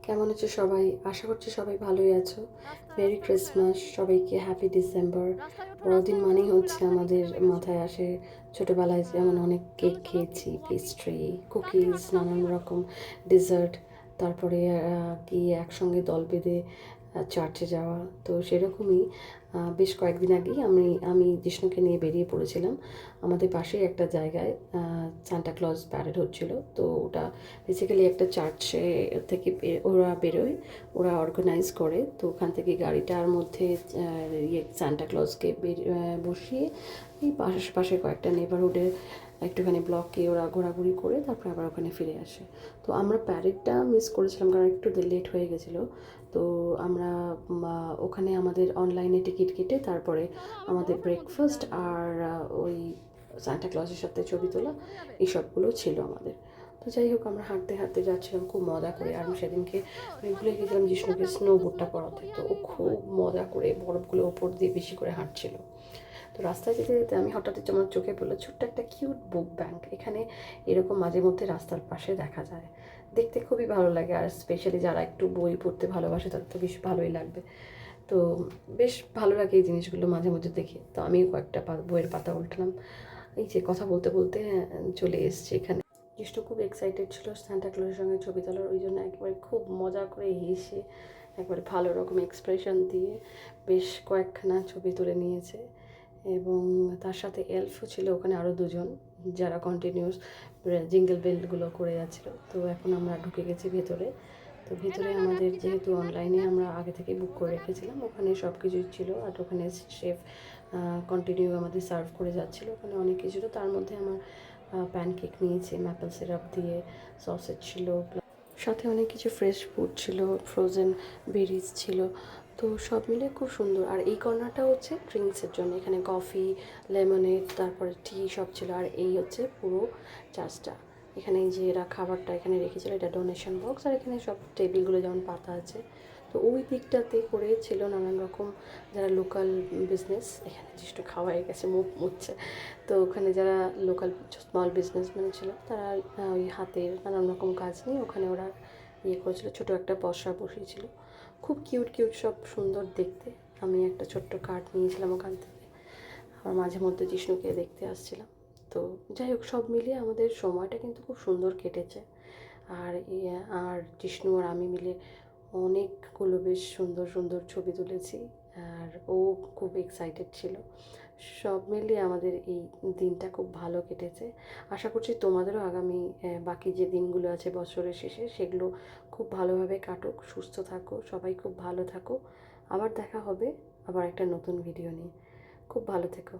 কেমন আছো সবাই? আশা করছি সবাই ভালোই আছো। মেরি ক্রিসমাস, সবাইকে হ্যাপি ডিসেম্বর। বড়দিন মানেই হচ্ছে আমাদের মাথায় আসে ছোটোবেলায় যেমন অনেক কেক খেয়েছি, পেস্ট্রি, কুকিজ, নানান রকম ডেজার্ট, তারপরে গিয়ে একসঙ্গে দল বেঁধে চার্চে যাওয়া। তো সেরকমই বেশ কয়েকদিন আগেই আমি জিষ্ণুকে নিয়ে বেরিয়ে পড়েছিলাম। আমাদের পাশেই একটা জায়গায় সান্টা ক্লজ প্যারেড হচ্ছিল। তো ওটা বেসিক্যালি একটা চার্চে থেকে ওরা বেরোয়, ওরা অর্গানাইজ করে। তো ওখান থেকে গাড়িটার মধ্যে সান্টা ক্লজকে বসিয়ে এই পাশে কয়েকটা নেবারহুডের একটুখানি ব্লকে ওরা ঘোরাঘুরি করে তারপর আবার ওখানে ফিরে আসে। তো আমরা প্যারেডটা মিস করেছিলাম কারণ একটু লেট হয়ে গেছিলো। তো আমরা ওখানে আমাদের অনলাইনে টিকিট কেটে তারপরে আমাদের ব্রেকফাস্ট আর ওই সান্টা ক্লজের সাথে ছবি তোলা এইসবগুলো ছিল আমাদের। তো যাই হোক, আমরা হাঁটতে হাঁটতে যাচ্ছিলাম খুব মজা করে। আর সেদিনকে আমি ভুলে গেছিলাম জিষ্ণুকে স্নোবোর্ডটা করাতে। তো ও খুব মজা করে বরফগুলো ওপর দিয়ে বেশি করে হাঁটছিল। তো রাস্তায় যেতে যেতে আমি হঠাৎ আমার চোখে পড়লো ছোট্ট একটা কিউট বুক ব্যাংক। এখানে এরকম মাঝে মধ্যে রাস্তার পাশে দেখা যায়, দেখতে খুবই ভালো লাগে। আর স্পেশালি যারা একটু বই পড়তে ভালোবাসে তাদের তো বেশ ভালোই লাগবে। তো বেশ ভালো লাগে এই জিনিসগুলো মাঝে মধ্যে দেখে। তো আমিও কয়েকটা বইয়ের পাতা উল্টালাম। এই যে কথা বলতে বলতে চলে এসছি এখানে। জিষ্ণু খুব এক্সাইটেড ছিল সান্টা ক্লজের সঙ্গে ছবি তোলার, ওই জন্য একেবারে খুব মজা করে হেসে একবারে ভালো রকম এক্সপ্রেশন দিয়ে বেশ কয়েকখানা ছবি তুলে নিয়েছে। এবং তার সাথে এলফও ছিল ওখানে আরও দুজন, যারা কন্টিনিউস জিঙ্গল বেলগুলো করে যাচ্ছিলো। তো এখন আমরা ঢুকে গেছি ভেতরে। তো ভেতরে আমাদের যেহেতু অনলাইনে আমরা আগে থেকে বুক করে রেখেছিলাম, ওখানে সব কিছুই ছিল। আর ওখানে শেফ কন্টিনিউ আমাদের সার্ভ করে যাচ্ছিলো। ওখানে অনেক কিছু ছিল, তার মধ্যে আমার প্যানকেক নিয়েছি ম্যাপেল সিরাপ দিয়ে, সসেজ ছিল, সাথে অনেক কিছু ফ্রেশ ফুড ছিল, ফ্রোজেন বেরিজ ছিল। তো সব মিলে খুব সুন্দর। আর এই কর্নারটা হচ্ছে ড্রিঙ্কসের জন্য, এখানে কফি, লেমনেড, তারপরে টি সব ছিল। আর এই হচ্ছে পুরো চার্চটা। এখানে যে এরা খাবারটা এখানে রেখেছিল, এটা ডোনেশন বক্স। আর এখানে সব টেবিলগুলো যেমন পাতা আছে। তো ওই দিকটাতে করে ছিল নানান রকম যারা লোকাল বিজনেস, এখানে জিনিসটা খাওয়াই গেছে, মুখ মুচ্ছে। তো ওখানে যারা লোকাল স্মল বিজনেসম্যান ছিল তারা ওই হাতের নানান রকম কাজ নিয়ে ওখানে ওরা করেছিল। ছোটো একটা পসরা বসিয়েছিল, খুব কিউট কিউট, সব সুন্দর দেখতে। আমি একটা ছোট্ট কার্ড নিয়েছিলাম ওখান থেকে। আমার মাঝে মধ্যে জিষ্ণুকে দেখতে আসছিলাম। তো যাই হোক, সব মিলিয়ে আমাদের সময়টা কিন্তু খুব সুন্দর কেটেছে। আর আর জিষ্ণু আর আমি মিলে অনেকগুলো বেশ সুন্দর সুন্দর ছবি তুলেছি। আর ও খুব এক্সাইটেড ছিল। সব মিলিয়ে আমাদের এই দিনটা খুব ভালো কেটেছে। আশা করছি তোমাদেরও আগামী বাকি যে দিনগুলো আছে বছরের শেষে, সেগুলো খুব ভালোভাবে কাটুক। সুস্থ থাকো, সবাই খুব ভালো থাকো। আবার দেখা হবে আবার একটা নতুন ভিডিও নিয়ে। খুব ভালো থেকো।